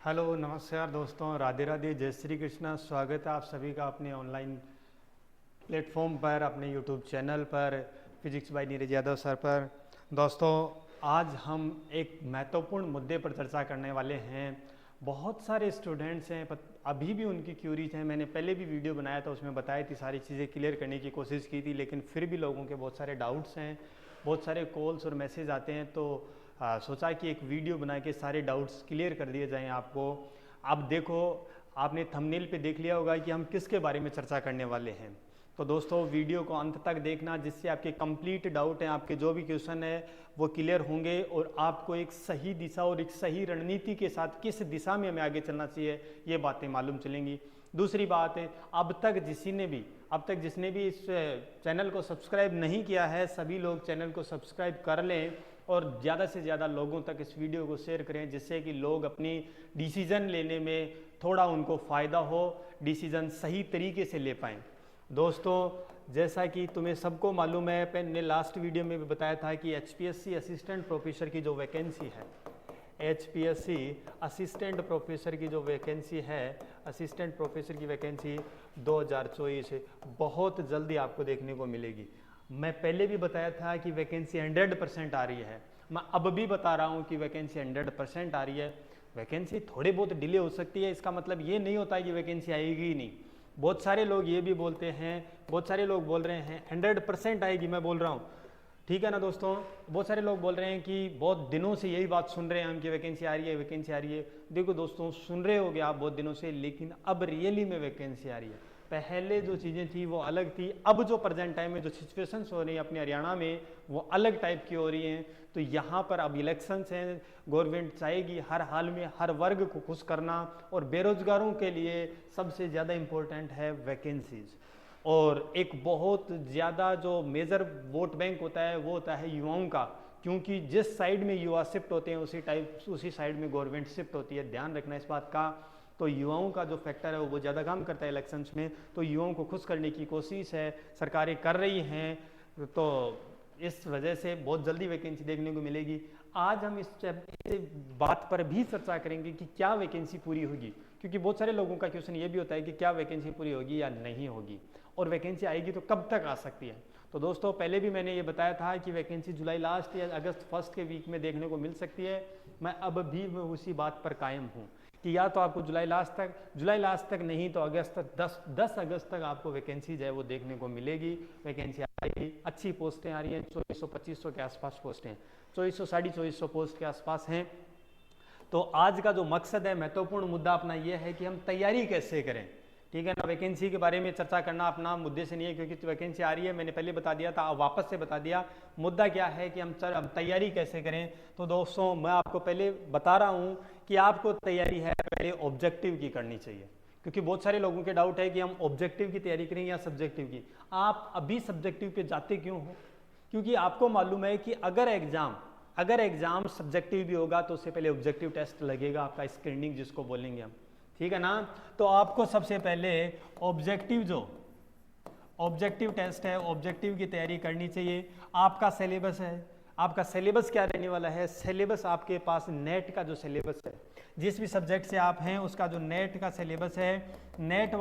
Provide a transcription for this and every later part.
Hello नमस्कार दोस्तों, राधे राधे, जय श्री कृष्णा। स्वागत है आप सभी का अपने ऑनलाइन प्लेटफॉर्म पर, अपने यूट्यूब चैनल पर, physics bye Neeraj Yadav sir पर। दोस्तों, आज हम एक महत्वपूर्ण मुद्दे पर चर्चा करने वाले हैं। बहुत सारे स्टूडेंट्स हैं, अभी भी उनकी क्यूरीज हैं। मैंने पहले भी वीडियो बनाया था, उसमें बताई थी, सारी चीज़ें क्लियर करने की कोशिश की थी, लेकिन फिर भी लोगों के बहुत सारे डाउट्स हैं, बहुत सारे कॉल्स और मैसेज आते हैं। तो सोचा कि एक वीडियो बना के सारे डाउट्स क्लियर कर दिए जाएं आपको। अब देखो, आपने थंबनेल पे देख लिया होगा कि हम किसके बारे में चर्चा करने वाले हैं। तो दोस्तों, वीडियो को अंत तक देखना, जिससे आपके कंप्लीट डाउट हैं, आपके जो भी क्वेश्चन है वो क्लियर होंगे और आपको एक सही दिशा और एक सही रणनीति के साथ किस दिशा में हमें आगे चलना चाहिए ये बातें मालूम चलेंगी। दूसरी बात है, अब तक जिसने भी इस चैनल को सब्सक्राइब नहीं किया है, सभी लोग चैनल को सब्सक्राइब कर लें और ज़्यादा से ज़्यादा लोगों तक इस वीडियो को शेयर करें, जिससे कि लोग अपनी डिसीज़न लेने में थोड़ा उनको फ़ायदा हो, डिसीज़न सही तरीके से ले पाएँ। दोस्तों, जैसा कि तुम्हें सबको मालूम है, मैंने लास्ट वीडियो में भी बताया था कि HPSC असिस्टेंट प्रोफेसर की जो वैकेंसी है, HPSC असिस्टेंट प्रोफेसर की जो वैकेंसी है, असिस्टेंट प्रोफेसर की वैकेंसी 2024 है, बहुत जल्दी आपको देखने को मिलेगी। मैं पहले भी बताया था कि वैकेंसी 100% आ रही है, मैं अब भी बता रहा हूँ कि वैकेंसी 100% आ रही है। वैकेंसी थोड़ी बहुत डिले हो सकती है, इसका मतलब ये नहीं होता है कि वैकेंसी आएगी ही नहीं। बहुत सारे लोग ये भी बोलते हैं, बहुत सारे लोग बोल रहे हैं 100% आएगी, मैं बोल रहा हूँ, ठीक है ना दोस्तों। बहुत सारे लोग बोल रहे हैं कि बहुत दिनों से यही बात सुन रहे हैं हम कि वैकेंसी आ रही है, वैकेंसी आ रही है। देखो दोस्तों, सुन रहे होगे आप बहुत दिनों से, लेकिन अब रियली में वैकेंसी आ रही है। पहले जो चीज़ें थी वो अलग थी, अब जो प्रेजेंट टाइम में जो सिचुएशंस हो रही हैं अपने हरियाणा में, वो अलग टाइप की हो रही हैं। तो यहाँ पर अब इलेक्शंस हैं, गवर्नमेंट चाहेगी हर हाल में हर वर्ग को खुश करना, और बेरोजगारों के लिए सबसे ज़्यादा इम्पोर्टेंट है वैकेंसीज। और एक बहुत ज़्यादा जो मेजर वोट बैंक होता है वो होता है युवाओं का, क्योंकि जिस साइड में युवा शिफ्ट होते हैं उसी साइड में गवर्नमेंट शिफ्ट होती है। ध्यान रखना इस बात का। तो युवाओं का जो फैक्टर है वो ज़्यादा काम करता है इलेक्शंस में, तो युवाओं को खुश करने की कोशिश है सरकारें कर रही हैं। तो इस वजह से बहुत जल्दी वैकेंसी देखने को मिलेगी। आज हम इस बात पर भी चर्चा करेंगे कि क्या वैकेंसी पूरी होगी, क्योंकि बहुत सारे लोगों का क्वेश्चन ये भी होता है कि क्या वैकेंसी पूरी होगी या नहीं होगी, और वैकेंसी आएगी तो कब तक आ सकती है। तो दोस्तों, पहले भी मैंने ये बताया था कि वैकेंसी जुलाई लास्ट या अगस्त फर्स्ट के वीक में देखने को मिल सकती है। मैं अब भी उसी बात पर कायम हूँ कि या तो आपको जुलाई लास्ट तक नहीं तो अगस्त तक, 10 अगस्त तक आपको वैकेंसी जो है वो देखने को मिलेगी। वैकेंसी आएगी, अच्छी पोस्टें आ रही हैं, 2400-2500 के आसपास पोस्टें, 2400-2450 पोस्ट के आसपास हैं। तो आज का जो मकसद है, महत्वपूर्ण मुद्दा अपना ये है कि हम तैयारी कैसे करें, ठीक है ना। वैकेंसी के बारे में चर्चा करना अपना मुद्दे से नहीं है, क्योंकि वैकेंसी आ रही है, मैंने पहले बता दिया था, अब वापस से बता दिया। मुद्दा क्या है कि हम तैयारी कैसे करें। तो दोस्तों, मैं आपको पहले बता रहा हूं कि आपको तैयारी है पहले ऑब्जेक्टिव की करनी चाहिए, क्योंकि बहुत सारे लोगों के डाउट है कि हम ऑब्जेक्टिव की तैयारी करें या सब्जेक्टिव की। आप अभी सब्जेक्टिव पे जाते क्यों हो? क्योंकि आपको मालूम है कि अगर एग्जाम सब्जेक्टिव भी होगा तो उससे पहले ऑब्जेक्टिव टेस्ट लगेगा, आपका स्क्रीनिंग जिसको बोलेंगे हम, ठीक है ना। तो आपको सबसे पहले ऑब्जेक्टिव टेस्ट है, ऑब्जेक्टिव की तैयारी करनी चाहिए। आपका सिलेबस क्या रहने वाला है? सिलेबस आपके पास नेट का जो सिलेबस है, जिस भी सब्जेक्ट से आप हैं उसका जो नेट का सिलेबस है, नेट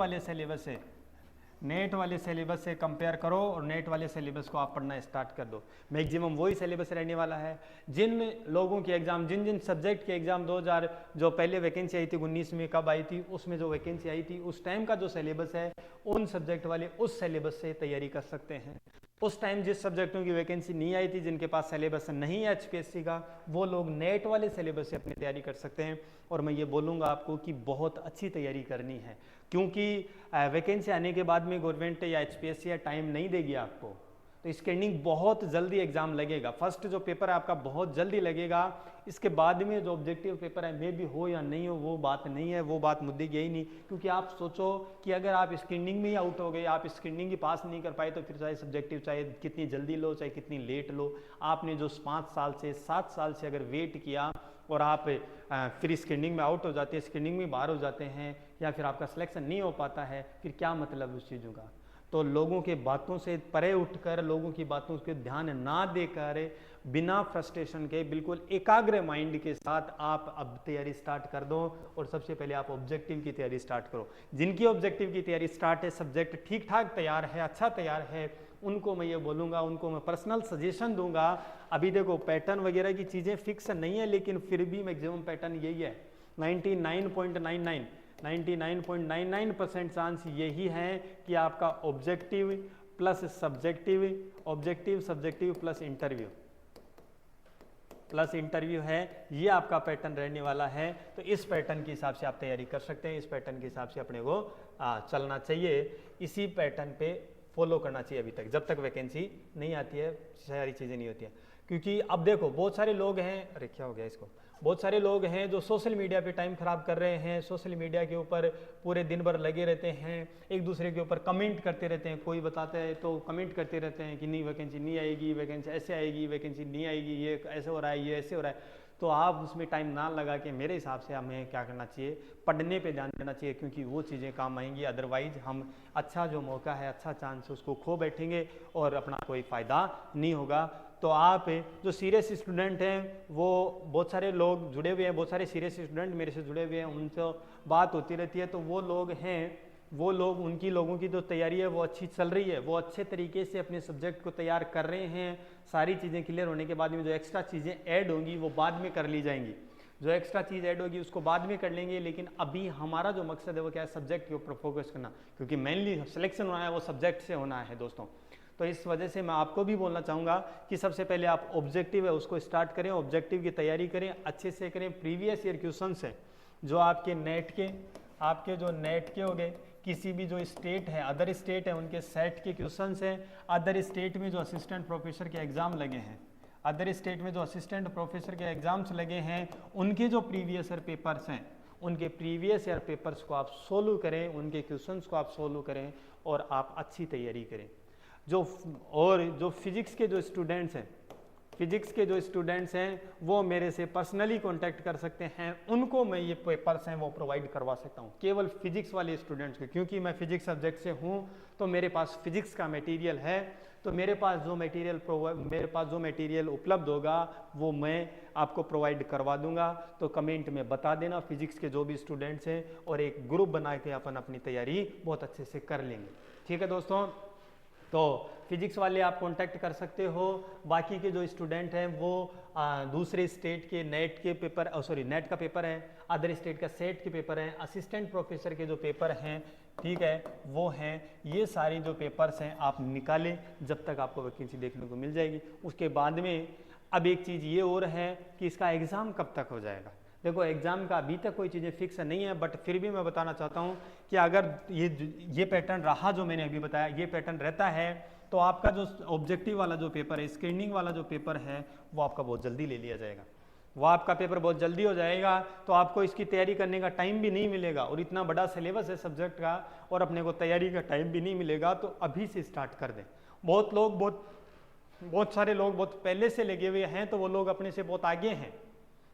वाले सिलेबस से कंपेयर करो और नेट वाले सिलेबस को आप पढ़ना स्टार्ट कर दो। मैक्सिमम वही सिलेबस रहने वाला है। जिन लोगों के एग्जाम, जिन सब्जेक्ट के एग्जाम 2000 जो पहले वैकेंसी आई थी 19 में, कब आई थी, उसमें जो वैकेंसी आई थी उस टाइम का जो सिलेबस है, उन सब्जेक्ट वाले उस सिलेबस से तैयारी कर सकते हैं। उस टाइम जिस सब्जेक्टों की वैकेंसी नहीं आई थी, जिनके पास सिलेबस नहीं है HPSC का, वो लोग नेट वाले सिलेबस से अपनी तैयारी कर सकते हैं। और मैं ये बोलूँगा आपको कि बहुत अच्छी तैयारी करनी है, क्योंकि वैकेंसी आने के बाद में गवर्नमेंट या HPSC टाइम नहीं देगी आपको। तो स्क्रीनिंग बहुत जल्दी एग्जाम लगेगा, फर्स्ट जो पेपर है आपका बहुत जल्दी लगेगा। इसके बाद में जो ऑब्जेक्टिव पेपर है, मे भी हो या नहीं हो वो बात नहीं है, वो बात मुद्दे की यही नहीं। क्योंकि आप सोचो कि अगर आप स्क्रीनिंग में ही आउट हो गए, आप स्क्रीनिंग ही पास नहीं कर पाए, तो फिर चाहे सब्जेक्टिव चाहे कितनी जल्दी लो चाहे कितनी लेट लो, आपने जो 5 साल से 7 साल से अगर वेट किया और आप फिर स्क्रीनिंग में आउट हो जाते हैं, स्क्रीनिंग में बाहर हो जाते हैं, या फिर आपका सिलेक्शन नहीं हो पाता है, फिर क्या मतलब उस चीज़ों का। तो लोगों के बातों से परे उठकर, लोगों की बातों के ध्यान ना देकर, बिना फ्रस्ट्रेशन के, बिल्कुल एकाग्र माइंड के साथ आप अब तैयारी स्टार्ट कर दो। और सबसे पहले आप ऑब्जेक्टिव की तैयारी स्टार्ट करो। जिनकी ऑब्जेक्टिव की तैयारी स्टार्ट है, सब्जेक्ट ठीक ठाक तैयार है, अच्छा तैयार है, उनको मैं ये बोलूँगा, उनको मैं पर्सनल सजेशन दूंगा। अभी देखो पैटर्न वगैरह की चीज़ें फिक्स नहीं है, लेकिन फिर भी मैक्सिमम पैटर्न यही है। 99.99% चांस यही है कि आपका objective plus subjective, objective subjective plus interview है, ये आपका पैटर्न रहने वाला है। तो इस पैटर्न के हिसाब से आप तैयारी कर सकते हैं, इस पैटर्न के हिसाब से अपने को चलना चाहिए, इसी पैटर्न पे फॉलो करना चाहिए अभी तक, जब तक वैकेंसी नहीं आती है, सारी चीज़ें नहीं होती हैं। क्योंकि अब देखो बहुत सारे लोग हैं, अरे क्या हो गया इसको, बहुत सारे लोग हैं जो सोशल मीडिया पे टाइम खराब कर रहे हैं, सोशल मीडिया के ऊपर पूरे दिन भर लगे रहते हैं, एक दूसरे के ऊपर कमेंट करते रहते हैं। कोई बताता है तो कमेंट करते रहते हैं कि नहीं वैकेंसी नहीं आएगी, वैकेंसी ऐसे आएगी, वैकेंसी नहीं आएगी, ये ऐसे हो रहा है, ये ऐसे हो रहा है। तो आप उसमें टाइम ना लगा के मेरे हिसाब से हमें क्या करना चाहिए, पढ़ने पे ध्यान देना चाहिए, क्योंकि वो चीज़ें काम आएंगी। अदरवाइज हम अच्छा जो मौका है, अच्छा चांस उसको खो बैठेंगे और अपना कोई फ़ायदा नहीं होगा। तो आप जो सीरियस स्टूडेंट हैं, वो बहुत सारे लोग जुड़े हुए हैं, बहुत सारे सीरियस स्टूडेंट मेरे से जुड़े हुए हैं, उनसे बात होती रहती है। तो वो लोग हैं, वो लोग, उनकी लोगों की जो तैयारी है वो अच्छी चल रही है, वो अच्छे तरीके से अपने सब्जेक्ट को तैयार कर रहे हैं। सारी चीज़ें क्लियर होने के बाद में जो एक्स्ट्रा चीज़ें ऐड होंगी वो बाद में कर ली जाएंगी, जो एक्स्ट्रा चीज़ ऐड होगी उसको बाद में कर लेंगे। लेकिन अभी हमारा जो मकसद है वो क्या है, सब्जेक्ट के ऊपर फोकस करना, क्योंकि मेनली सिलेक्शन होना है वो सब्जेक्ट से होना है दोस्तों। तो इस वजह से मैं आपको भी बोलना चाहूँगा कि सबसे पहले आप ऑब्जेक्टिव है उसको स्टार्ट करें, ऑब्जेक्टिव की तैयारी करें, अच्छे से करें। प्रीवियस ईयर क्वेश्चंस हैं जो आपके नेट के, आपके जो नेट के हो गए, किसी भी जो स्टेट है, अदर स्टेट है, उनके सेट के क्वेश्चंस हैं। अदर स्टेट में जो असिस्टेंट प्रोफेसर के एग्ज़ाम लगे हैं, अदर स्टेट में जो असिस्टेंट प्रोफेसर के एग्ज़ाम्स लगे हैं, उनके जो प्रीवियस ईयर पेपर्स हैं, उनके प्रीवियस ईयर पेपर्स को आप सोल्व करें, उनके क्वेश्चंस को आप सोल्व करें और आप अच्छी तैयारी करें। जो फिजिक्स के जो स्टूडेंट्स हैं, फिजिक्स के जो स्टूडेंट्स हैं वो मेरे से पर्सनली कांटेक्ट कर सकते हैं, उनको मैं ये पेपर्स हैं वो प्रोवाइड करवा सकता हूँ, केवल फिजिक्स वाले स्टूडेंट्स के। क्योंकि मैं फिजिक्स सब्जेक्ट से हूँ तो मेरे पास फिजिक्स का मटेरियल है, तो मेरे पास जो मटेरियल उपलब्ध होगा वो मैं आपको प्रोवाइड करवा दूंगा। तो कमेंट में बता देना फिजिक्स के जो भी स्टूडेंट्स हैं, और एक ग्रुप बना के अपन अपनी तैयारी बहुत अच्छे से कर लेंगे। ठीक है दोस्तों, तो फिजिक्स वाले आप कांटेक्ट कर सकते हो। बाकी के जो स्टूडेंट हैं वो दूसरे स्टेट के नेट के पेपर, नेट का पेपर है, अदर स्टेट का सेट के पेपर हैं, असिस्टेंट प्रोफेसर के जो पेपर हैं, ठीक है, वो हैं। ये सारी जो पेपर्स हैं आप निकालें, जब तक आपको वैकेंसी देखने को मिल जाएगी। उसके बाद में अब एक चीज़ ये और है कि इसका एग्ज़ाम कब तक हो जाएगा। देखो एग्ज़ाम का अभी तक कोई चीज़ें फिक्स नहीं है, बट फिर भी मैं बताना चाहता हूँ कि अगर ये पैटर्न रहा जो मैंने अभी बताया, ये पैटर्न रहता है, तो आपका जो ऑब्जेक्टिव वाला जो पेपर है, स्क्रीनिंग वाला जो पेपर है, वो आपका बहुत जल्दी ले लिया जाएगा, वो आपका पेपर बहुत जल्दी हो जाएगा। तो आपको इसकी तैयारी करने का टाइम भी नहीं मिलेगा, और इतना बड़ा सिलेबस है सब्जेक्ट का, और अपने को तैयारी का टाइम भी नहीं मिलेगा। तो अभी से स्टार्ट कर दें। बहुत सारे लोग बहुत पहले से लगे हुए हैं, तो वो लोग अपने से बहुत आगे हैं,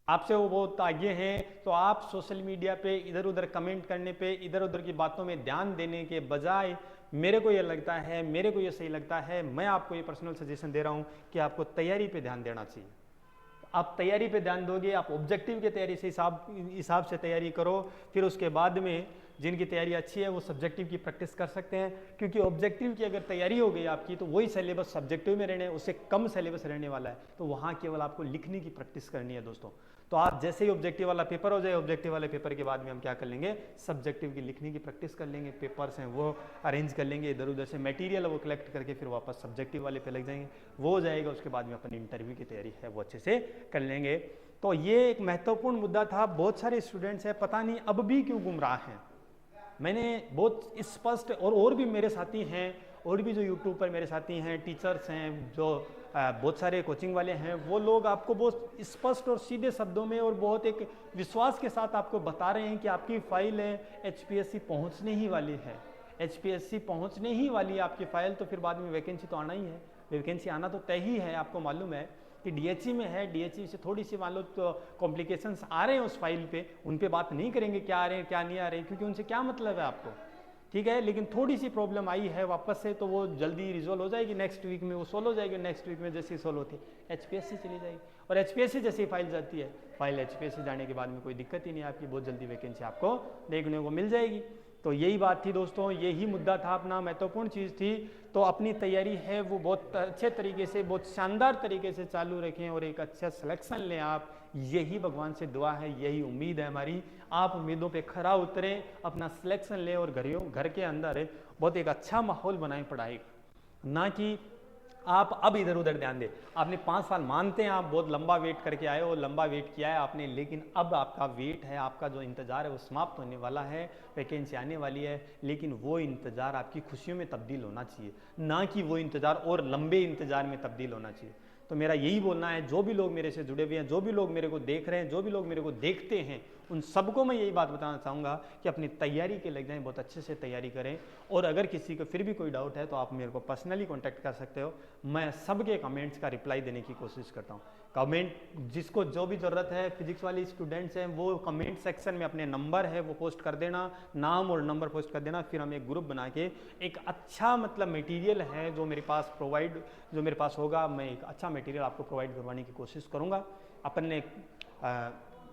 आपसे वो बहुत आगे हैं। तो आप सोशल मीडिया पे इधर उधर कमेंट करने पे, इधर उधर की बातों में ध्यान देने के बजाय, मेरे को ये लगता है, मेरे को ये सही लगता है, मैं आपको ये पर्सनल सजेशन दे रहा हूँ कि आपको तैयारी पे ध्यान देना चाहिए। आप तैयारी पे ध्यान दोगे, आप ऑब्जेक्टिव की तैयारी से हिसाब से तैयारी करो। फिर उसके बाद में जिनकी तैयारी अच्छी है वो सब्जेक्टिव की प्रैक्टिस कर सकते हैं, क्योंकि ऑब्जेक्टिव की अगर तैयारी हो गई आपकी तो वही सिलेबस सब्जेक्टिव में रहने, उससे कम सिलेबस रहने वाला है। तो वहाँ केवल आपको लिखने की प्रैक्टिस करनी है दोस्तों। तो आप जैसे ही ऑब्जेक्टिव वाला पेपर हो जाए, ऑब्जेक्टिव वाले पेपर के बाद में हम क्या कर लेंगे, सब्जेक्टिव की लिखने की प्रैक्टिस कर लेंगे, पेपर्स हैं वो अरेंज कर लेंगे, इधर उधर से मटेरियल वो कलेक्ट करके फिर वापस सब्जेक्टिव वाले पे लग जाएंगे, वो हो जाएगा। उसके बाद में अपन इंटरव्यू की तैयारी है वो अच्छे से कर लेंगे। तो ये एक महत्वपूर्ण मुद्दा था। बहुत सारे स्टूडेंट्स हैं, पता नहीं अब भी क्यों गुमराह हैं। मैंने बहुत स्पष्ट, और भी मेरे साथी हैं, और भी जो यूट्यूब पर मेरे साथी हैं, टीचर्स हैं, जो बहुत सारे कोचिंग वाले हैं, वो लोग आपको बहुत स्पष्ट और सीधे शब्दों में और बहुत एक विश्वास के साथ आपको बता रहे हैं कि आपकी फाइल है HPSC पहुंचने ही वाली है, HPSC पहुंचने ही वाली है आपकी फाइल। तो फिर बाद में वैकेंसी तो आना ही है, वैकेंसी आना तो तय ही है। आपको मालूम है कि DHE में है, DHE से थोड़ी सी मान लो तो कॉम्प्लिकेशंस आ रहे हैं उस फाइल पे, उन पे बात नहीं करेंगे क्या आ रहे हैं क्या नहीं आ रहे हैं, क्योंकि उनसे क्या मतलब है आपको। ठीक है, लेकिन थोड़ी सी प्रॉब्लम आई है वापस से, तो वो जल्दी रिजोल्व हो जाएगी, नेक्स्ट वीक में वो सोल्व हो जाएगी। नेक्स्ट वीक में जैसे ही सोल्व होती है HPSC चली जाएगी, और HPSC जैसी फाइल जाती है, फाइल HPSC जाने के बाद में कोई दिक्कत ही नहीं है, आपकी बहुत जल्दी वैकेंसी आपको देखने को मिल जाएगी। तो यही बात थी दोस्तों, यही मुद्दा था अपना, महत्वपूर्ण चीज़ थी। तो अपनी तैयारी है वो बहुत अच्छे तरीके से, बहुत शानदार तरीके से चालू रखें और एक अच्छा सिलेक्शन लें आप। यही भगवान से दुआ है, यही उम्मीद है हमारी। आप उम्मीदों पे खरा उतरें, अपना सिलेक्शन लें और घर के अंदर बहुत एक अच्छा माहौल बनाएं पढ़ाई का, ना कि आप अब इधर उधर ध्यान दें। आपने 5 साल, मानते हैं आप बहुत लंबा वेट करके आए हो, लंबा वेट किया है आपने, लेकिन अब आपका वेट है, आपका जो इंतज़ार है वो समाप्त होने वाला है, वैकेंसी आने वाली है। लेकिन वो इंतज़ार आपकी खुशियों में तब्दील होना चाहिए, ना कि वो इंतज़ार और लंबे इंतज़ार में तब्दील होना चाहिए। तो मेरा यही बोलना है, जो भी लोग मेरे से जुड़े हुए हैं, जो भी लोग मेरे को देख रहे हैं, जो भी लोग मेरे को देखते हैं, उन सबको मैं यही बात बताना चाहूँगा कि अपनी तैयारी के लग जाएं, बहुत अच्छे से तैयारी करें। और अगर किसी को फिर भी कोई डाउट है तो आप मेरे को पर्सनली कांटेक्ट कर सकते हो, मैं सबके कमेंट्स का रिप्लाई देने की कोशिश करता हूँ। कमेंट जिसको जो भी ज़रूरत है, फिजिक्स वाली स्टूडेंट्स हैं, वो कमेंट सेक्शन में अपने नंबर है वो पोस्ट कर देना, नाम और नंबर पोस्ट कर देना। फिर हम एक ग्रुप बना के एक अच्छा मतलब मटेरियल है जो मेरे पास होगा, मैं एक अच्छा मटेरियल आपको प्रोवाइड करवाने की कोशिश करूँगा। अपन ने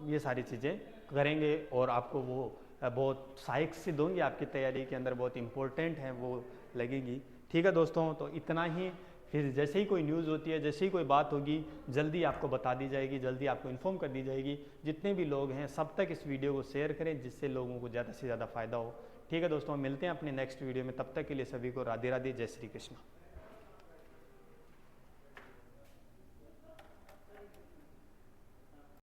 ये सारी चीज़ें करेंगे और आपको वो बहुत सहायक सिद्ध होंगी, आपकी तैयारी के अंदर बहुत इंपॉर्टेंट है वो लगेगी। ठीक है दोस्तों, तो इतना ही। फिर जैसे ही कोई न्यूज़ होती है, जैसे ही कोई बात होगी, जल्दी आपको बता दी जाएगी, जल्दी आपको इन्फॉर्म कर दी जाएगी। जितने भी लोग हैं सब तक इस वीडियो को शेयर करें, जिससे लोगों को ज़्यादा से ज़्यादा फ़ायदा हो। ठीक है दोस्तों, मिलते हैं अपने नेक्स्ट वीडियो में, तब तक के लिए सभी को राधे राधे, जय श्री कृष्ण।